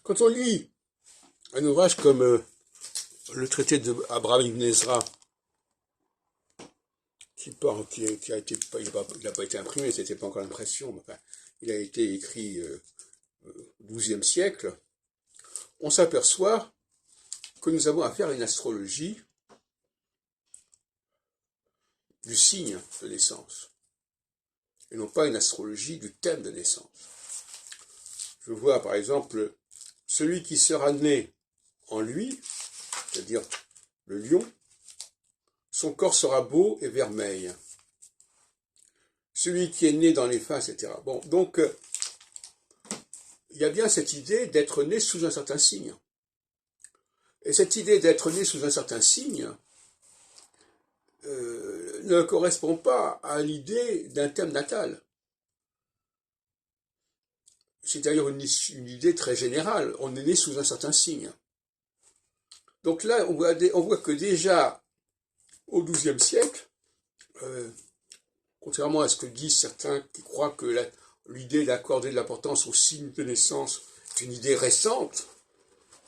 Quand on lit un ouvrage comme le traité de Abraham ibn Ezra, qui a été, il n'a pas été imprimé, c'était pas encore l'impression, mais enfin, il a été écrit au XIIe siècle, on s'aperçoit que nous avons affaire à une astrologie du signe de naissance, et non pas une astrologie du thème de naissance. Je vois par exemple celui qui sera né en lui, c'est-à-dire le lion, son corps sera beau et vermeil. Celui qui est né dans les fins, etc. Bon, donc, il y a bien cette idée d'être né sous un certain signe. Et cette idée d'être né sous un certain signe ne correspond pas à l'idée d'un thème natal. C'est d'ailleurs une idée très générale. On est né sous un certain signe. Donc là, on voit que déjà, au XIIe siècle, contrairement à ce que disent certains qui croient que l'idée d'accorder de l'importance au signe de naissance est une idée récente,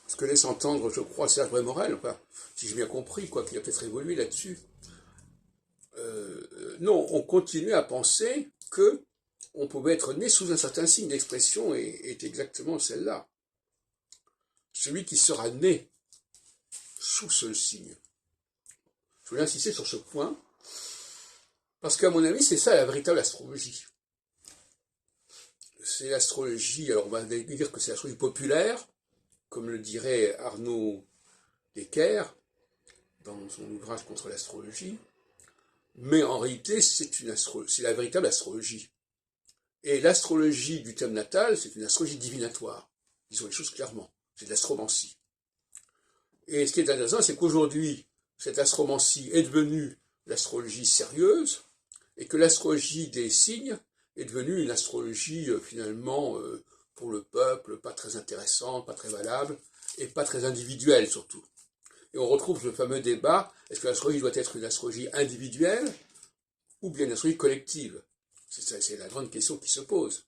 ce que laisse entendre, je crois, Serge Brémorel, enfin, si j'ai bien compris, quoi, qu'il a peut-être évolué là-dessus. Non, on continue à penser que on pouvait être né sous un certain signe. D'expression est exactement celle-là. Celui qui sera né sous ce signe. Je voulais insister sur ce point, parce qu'à mon avis, c'est ça la véritable astrologie. C'est l'astrologie, alors on va dire que c'est l'astrologie populaire, comme le dirait Arnaud Decker dans son ouvrage contre l'astrologie, mais en réalité, c'est la véritable astrologie. Et l'astrologie du thème natal, c'est une astrologie divinatoire. Disons les choses clairement. C'est de l'astromancie. Et ce qui est intéressant, c'est qu'aujourd'hui, cette astromancie est devenue l'astrologie sérieuse, et que l'astrologie des signes est devenue une astrologie finalement pour le peuple, pas très intéressante, pas très valable, et pas très individuelle surtout. Et on retrouve le fameux débat, est-ce que l'astrologie doit être une astrologie individuelle ou bien une astrologie collective? C'est la grande question qui se pose.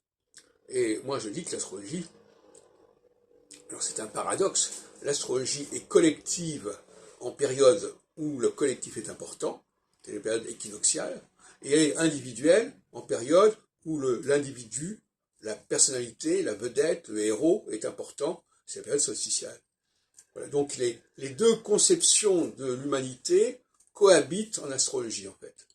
Et moi je dis que l'astrologie, alors c'est un paradoxe, l'astrologie est collective en période où le collectif est important, c'est les périodes équinoxiales, et elle est individuelle en période où l'individu, la personnalité, la vedette, le héros est important, c'est la période solsticiale. Voilà, donc les deux conceptions de l'humanité cohabitent en astrologie en fait.